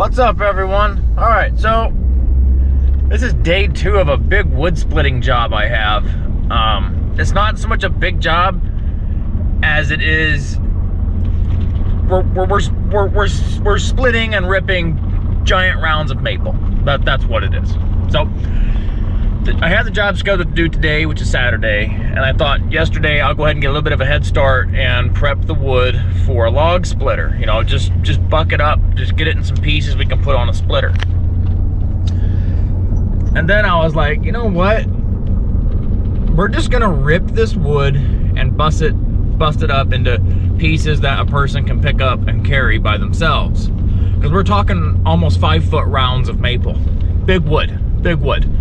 What's up, everyone? All right, so this is day 2 of a big wood splitting job I have. It's not so much a big job as it is we're splitting and ripping giant rounds of maple. That's what it is. So I had the job scheduled to do today, which is Saturday, and I thought yesterday I'll go ahead and get a little bit of a head start and prep the wood for a log splitter. You know, just buck it up, just get it in some pieces we can put on a splitter. And then I was like, you know what? We're just gonna rip this wood and bust it up into pieces that a person can pick up and carry by themselves. Because we're talking almost 5-foot rounds of maple. Big wood, big wood.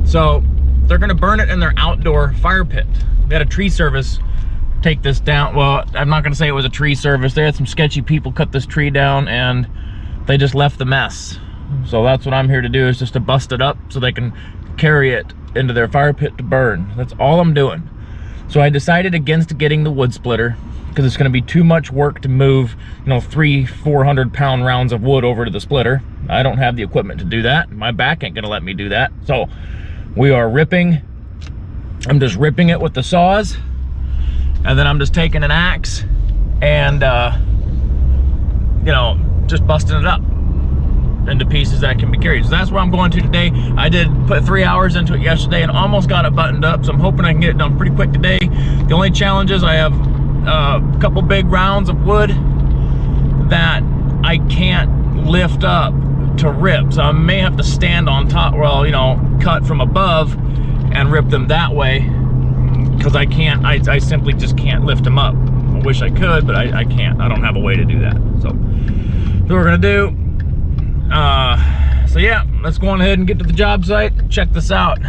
So they're gonna burn it in their outdoor fire pit. We had a tree service take this down. Well, I'm not gonna say it was a tree service. They had some sketchy people cut this tree down and they just left the mess. So that's what I'm here to do, is just to bust it up so they can carry it into their fire pit to burn. That's all I'm doing. So I decided against getting the wood splitter because it's gonna be too much work to move, you know, 300-400 pound rounds of wood over to the splitter. I don't have the equipment to do that. My back ain't gonna let me do that. So we are ripping. I'm just ripping it with the saws, and then I'm just taking an axe and you know, just busting it up into pieces that can be carried. So that's where I'm going to today. I did put 3 hours into it yesterday and almost got it buttoned up, so I'm hoping I can get it done pretty quick today. The only challenge is I have a couple big rounds of wood that I can't lift up to rip, so I may have to stand on top, well, you know, cut from above and rip them that way, because I can't, I simply just can't lift them up. I wish I could, but I can't. I don't have a way to do that. So what we're gonna do, so yeah, let's go on ahead and get to the job site. Check this out.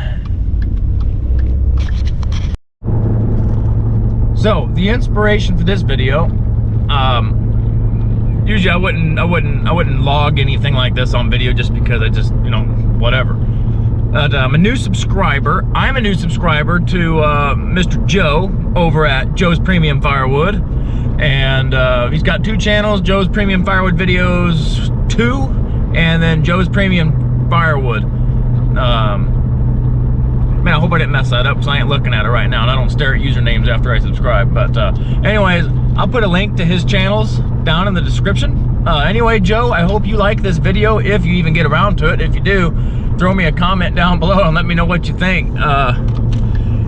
So the inspiration for this video, usually I wouldn't log anything like this on video just because I just, you know, whatever. But I'm a new subscriber. I'm a new subscriber to Mr. Joe over at Joe's Premium Firewood, and he's got 2 channels: Joe's Premium Firewood Videos 2, and then Joe's Premium Firewood. Man, I hope I didn't mess that up because I ain't looking at it right now, and I don't stare at usernames after I subscribe. But anyways, I'll put a link to his channels down in the description. Anyway, Joe, I hope you like this video, if you even get around to it. If you do, throw me a comment down below and let me know what you think.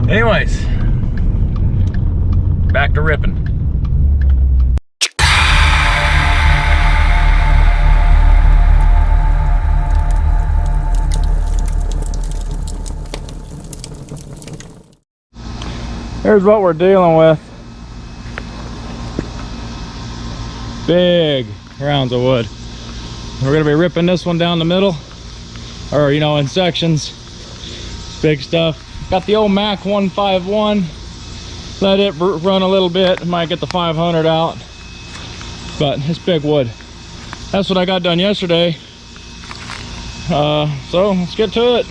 Anyways, back to ripping. Here's what we're dealing with. Big rounds of wood. We're gonna be ripping this one down the middle, or, you know, in sections. It's big stuff. Got the old Mac 151. Let it run a little bit. Might get the 500 out, but it's big wood. That's what I got done yesterday. So let's get to it.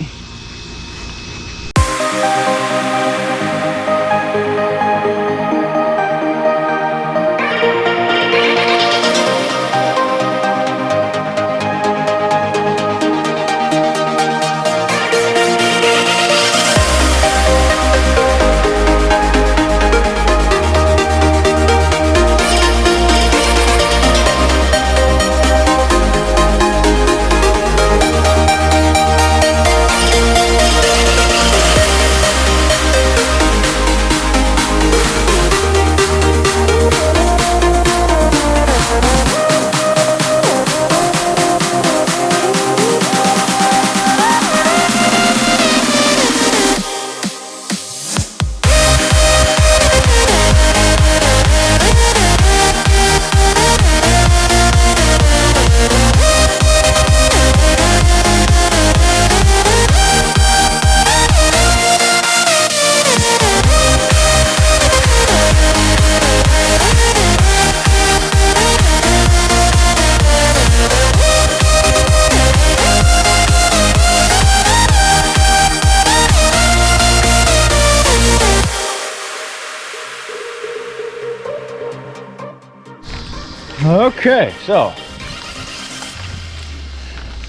Okay, so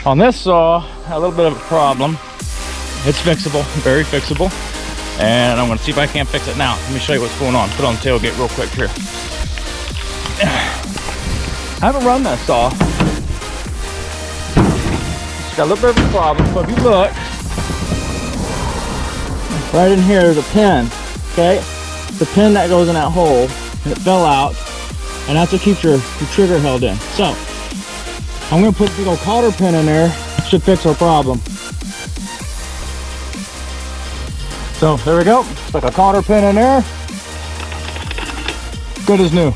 On this saw, a little bit of a problem. It's fixable, very fixable. And I'm gonna see if I can't fix it now. Let me show you what's going on. Put it on the tailgate real quick here. I haven't run that saw. It's got a little bit of a problem. So if you look, right in here, there's a pin, okay? The pin that goes in that hole, and it fell out, and that's what keeps your trigger held in. So, I'm gonna put a big old cotter pin in there. Should fix our problem. So, there we go. Stick a cotter pin in there. Good as new.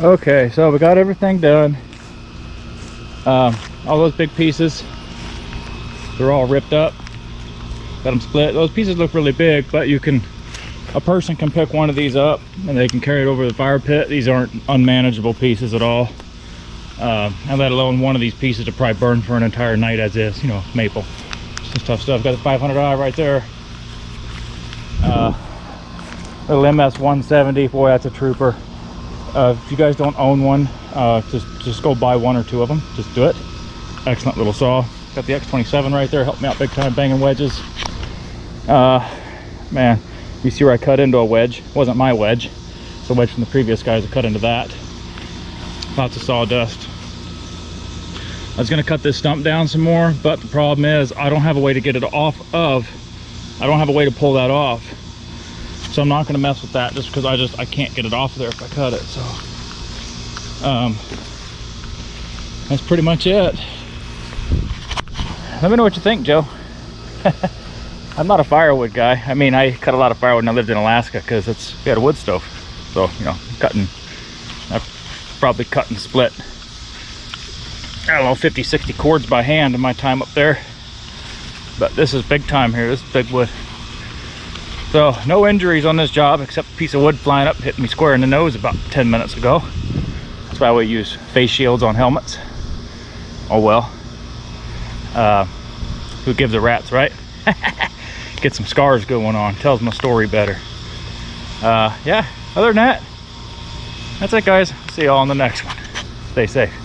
Okay, so we got everything done. All those big pieces, they're all ripped up. Got them split. Those pieces look really big, but a person can pick one of these up and they can carry it over the fire pit. These aren't unmanageable pieces at all. And let alone one of these pieces to probably burn for an entire night as is, you know, maple. Some tough stuff. Got the 500i right there. Little MS 170, boy, that's a trooper. If you guys don't own one, just go buy one or two of them. Just do it. Excellent little saw. Got the X27 right there, helped me out big time banging wedges. Man, you see where I cut into a wedge? It wasn't my wedge. It's a wedge from the previous guys that cut into that. Lots of sawdust. I was gonna cut this stump down some more, but the problem is I don't have a way to get it off of. I don't have a way to pull that off. So I'm not gonna mess with that just because I can't get it off there if I cut it. So that's pretty much it. Let me know what you think, Joe. I'm not a firewood guy. I mean, I cut a lot of firewood when I lived in Alaska because we had a wood stove. So, you know, I've probably cut and split, I don't know, 50, 60 cords by hand in my time up there. But this is big time here. This is big wood. So no injuries on this job except a piece of wood flying up hitting me square in the nose about 10 minutes ago. That's why we use face shields on helmets. Oh well. Who gives a rat's, right? Get some scars going on. Tells my story better. Yeah, other than that, that's it, guys. See you all on the next one. Stay safe.